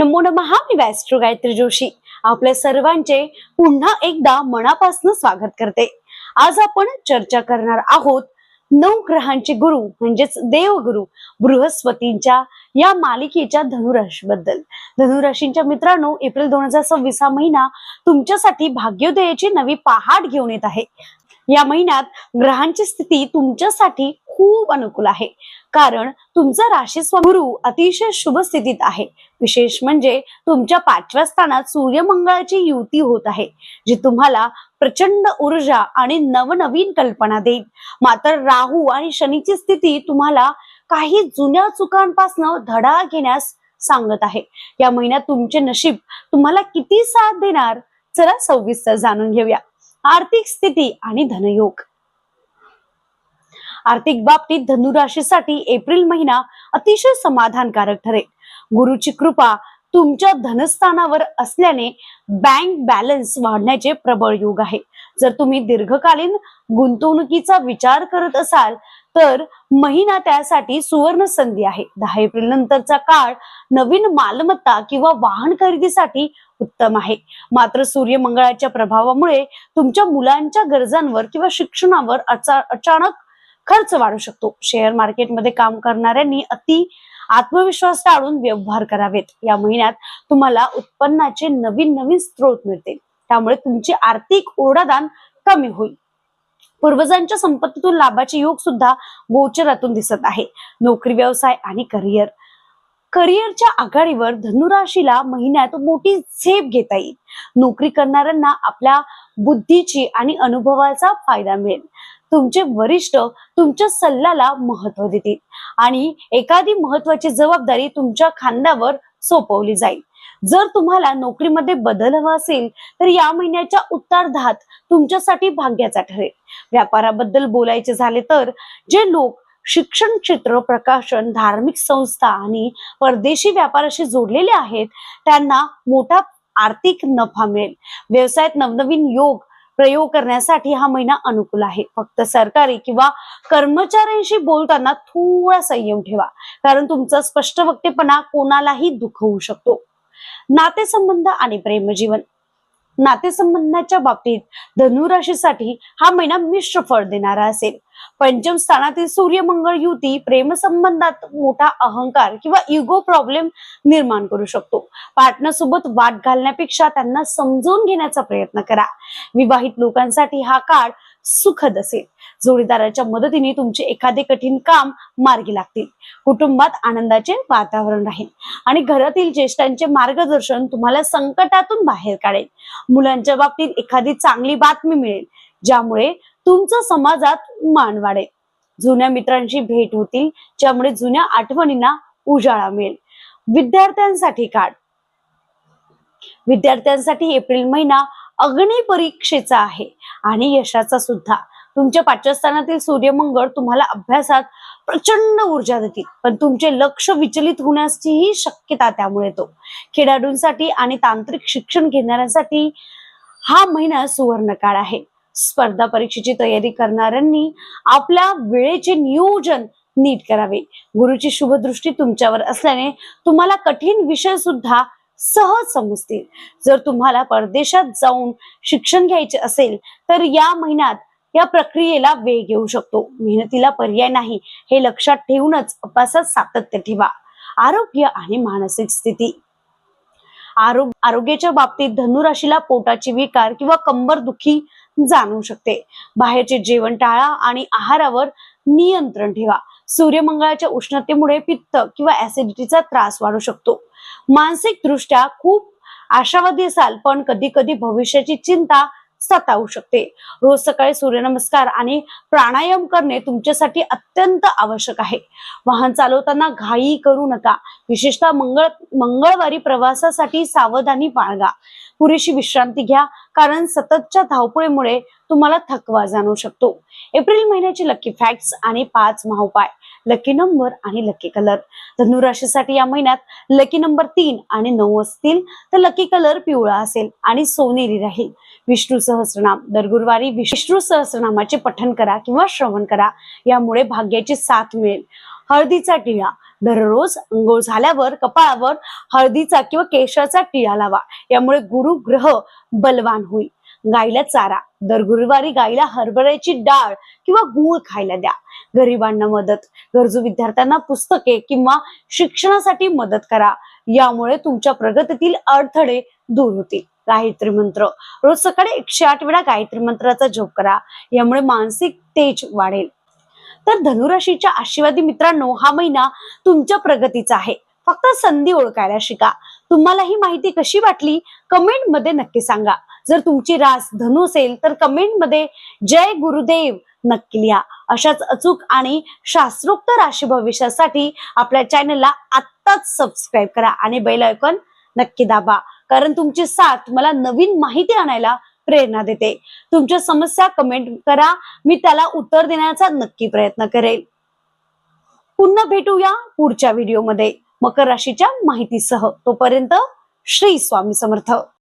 नमो नमः. मी वैस्ट्रो गायत्री जोशी आपल्या सर्वांचे पुन्हा एकदा मनापासून स्वागत करते. आज आपण चर्चा करणार आहोत 9 ग्रहांचे गुरु म्हणजेच देवगुरु बृहस्पतींच्या या मालिकेच्या धनुराशी बद्दल. धनुराशींच्या मित्रांनो, एप्रिल 2026 हा महिना तुमच्यासाठी भाग्योदयाची नवी पहाट घेऊन येत आहे. या महिन्यात ग्रहांची स्थिती तुमच्यासाठी खूप अनुकूल आहे, कारण तुमचा राशी गुरु अतिशय शुभ स्थितीत आहे. विशेष म्हणजे तुमच्या 5व्या स्थानात सूर्य मंगळाची युती होत आहे, जी तुम्हाला प्रचंड ऊर्जा आणि नवनवीन कल्पना देईल. मात्र राहू आणि शनीची स्थिती तुम्हाला काही जुन्या चुकांपासून धडा घेण्यास सांगत आहे. या महिन्यात तुमचे नशीब तुम्हाला किती साथ देणार, चला सविस्तर जाणून घेऊया. आर्थिक स्थिती आणि धनयोग. आर्थिक बाबतीत धनुराशीसाठी एप्रिल महिना अतिशय समाधानकारक ठरेल. गुरुची कृपा तुमच्या धनस्थानावर असल्याने बँक बॅलन्स वाढण्याचे प्रबळ योग आहे. जर तुम्ही दीर्घकालीन गुंतवणुकीचा विचार करत असाल तर महिना त्यासाठी सुवर्ण संधी आहे. 10 एप्रिल नंतरचा काळ नवीन मालमत्ता किंवा वाहन खरेदीसाठी उत्तम आहे. मात्र सूर्य मंगळाच्या प्रभावामुळे तुमच्या मुलांच्या गरजांवर किंवा शिक्षणावर अचानक खर्च वाढू शकतो. शेअर मार्केटमध्ये काम करणाऱ्यांनी अति आत्मविश्वास टाळून व्यवहार करावेत. या महिन्यात तुम्हाला उत्पन्नाचे नवीन स्रोत मिळतील, त्यामुळे तुमची आर्थिक ओढादान कमी होईल. पूर्वजांच्या संपत्तीतून लाभाचे योग सुद्धा गोचरातून दिसत आहे. नोकरी, व्यवसाय आणि करिअरच्या आघाडीवर धनुराशीला महिन्यात मोठी झेप घेता येईल. नोकरी करणाऱ्यांना आपल्या बुद्धीची आणि अनुभवाचा फायदा मिळेल. तुमचे वरिष्ठ तुमच्या सल्ल्याला महत्व देतील आणि एखादी महत्वाची जबाबदारी तुमच्या खांद्यावर सोपवली जाईल. जर तुम्हाला नोकरीमध्ये बदल हवा असेल तर या महिन्याच्या उत्तरार्धात तुमच्यासाठी भाग्याचा ठरेल. व्यापाराबद्दल बोलायचे झाले तर जे लोक शिक्षण क्षेत्र, प्रकाशन, धार्मिक संस्था आणि परदेशी व्यापाराशी जोडलेले आहेत त्यांना मोठा आर्थिक नफा मिळेल. व्यवसायात नवनवीन प्रयोग करण्यासाठी हा महिना अनुकूल आहे. फक्त सरकारी किंवा कर्मचाऱ्यांशी बोलताना थोडा संयम ठेवा, कारण तुमचा स्पष्ट वक्तेपणा कोणालाही दुखवू शकतो. नातेसंबंध आणि प्रेमजीवन. नातेसंबंधाच्या बाबतीत धनुराशीसाठी हा महिना मिश्र फळ देणारा असेल. पंचम स्थानातील सूर्य मंगळ युती प्रेमसंबंधात मोठा अहंकार किंवा इगो प्रॉब्लेम निर्माण करू शकतो. पार्टनर सोबत वाद घालण्यापेक्षा त्यांना समजून घेण्याचा प्रयत्न करा. विवाहित लोकांसाठी हा काळ सुखद असेल. जोडीदाराच्या मदतीने तुमचे एखादे कठीण काम मार्गी लागतील. कुटुंबात आनंदाचे वातावरण राहील आणि घरातील ज्येष्ठांचे मार्गदर्शन तुम्हाला संकटातून बाहेर काढेल. मुलांच्या बाबतीत एखादी चांगली बातमी मिळेल, ज्यामुळे तुमचा समाजात मान वाढेल. जुन्या मित्रांशी भेट होतील, ज्यामुळे जुन्या आठवणींना उजाळा मिळेल. विद्यार्थ्यांसाठी एप्रिल महिना अग्नी परीक्षेचा आहे आणि यशाचा सुद्धा. तुमच्या 5व्या स्थानातील सूर्य मंगळ तुम्हाला अभ्यासात प्रचंड ऊर्जा देतील, पण तुमचे लक्ष विचलित होण्याचीही शक्यता त्यामुळे येतो. खेळाडूंसाठी आणि तांत्रिक शिक्षण घेणाऱ्यांसाठी हा महिना सुवर्ण काळ आहे. स्पर्धा परीक्षेची तयारी करणाऱ्यांनी आपल्या वेळेचे नियोजन नीट करावे. गुरुची शुभ दृष्टी तुमच्यावर असल्याने तुम्हाला कठीण विषय सुद्धा सहज समजतील. जर तुम्हाला परदेशात जाऊन शिक्षण घ्यायचे असेल तर या महिन्यात या प्रक्रियेला वेग येऊ शकतो. मेहनतीला पर्याय नाही हे लक्षात ठेवूनच अभ्यासात सातत्य ठेवा. आरोग्य आणि मानसिक स्थिती. आरोग्याच्या बाबतीत धनुराशीला पोटाचे विकार किंवा कंबरदुखी जाणवू शकते. बाहेरचे जेवण टाळा आणि आहारावर नियंत्रण ठेवा. सूर्यमंगळाच्या उष्णतेमुळे पित्त किंवा ऍसिडिटीचा त्रास वाढू शकतो. मानसिक दृष्ट्या खूप आशावादी असाल, पण कधी कधी भविष्याची चिंता सतावू शकते. रोज सकाळी सूर्यनमस्कार आणि प्राणायाम करणे तुमच्यासाठी अत्यंत आवश्यक आहे. वाहन चालवताना घाई करू नका. विशेषतः मंगळवारी प्रवासासाठी सावधानी बाळगा. पुरेशी विश्रांती घ्या, कारण सततच्या धावपळीमुळे तुम्हाला थकवा जाणवू शकतो. एप्रिल महिन्याची लकी फॅक्ट्स आणि 5 महाउपाय. लकी नंबर आणि लकी कलर. धनुराशीसाठी या महिन्यात लकी नंबर 3 आणि 9 असतील तर लकी कलर पिवळा असेल आणि सोनेरी राहील. विष्णू सहस्रनाम. दर गुरुवारी विष्णू सहस्रनामाचे पठण करा किंवा श्रवण करा, यामुळे भाग्याची साथ मिळेल. हळदीचा टिळा. दररोज अंघोळ झाल्यावर कपाळावर हळदीचा किंवा केशराचा टिळा लावा. यामुळे गुरु ग्रह बलवान होईल. गाईला चारा. दर गुरुवारी गाईला हरभऱ्याची डाळ किंवा गूळ खायला द्या. गरिबांना मदत. गरजू विद्यार्थ्यांना पुस्तके किंवा शिक्षणासाठी मदत करा. यामुळे तुमच्या प्रगतीतील अडथळे दूर होतील. गायत्री मंत्र. रोज सकाळी 108 वेळा गायत्री मंत्राचा जप करा. यामुळे मानसिक तेज वाढेल. तर धनुराशीच्या आशीर्वादी मित्रांनो, हा महिना तुमच्या प्रगतीचा आहे. फक्त संधी ओळखायला शिका. तुम्हाला ही माहिती कशी वाटली कमेंट मध्ये नक्की सांगा. जर तुमची रास धनु असेल तर कमेंट मध्ये जय गुरुदेव नक्की लिहा. अशाच अचूक आणि शास्त्रोक्त राशी भविष्यासाठी आपल्या चॅनलला आत्ताच सबस्क्राईब करा आणि बेल आयकॉन नक्की दाबा. कारण तुमची साथ मला नवीन माहिती आणायला प्रेरणा देते. तुमच्या समस्या कमेंट करा, मी त्याला उत्तर देण्याचा नक्की प्रयत्न करेल. पुन्हा भेटूया पुढच्या व्हिडिओमध्ये मकर राशीच्या माहितीसह. तोपर्यंत श्री स्वामी समर्थ.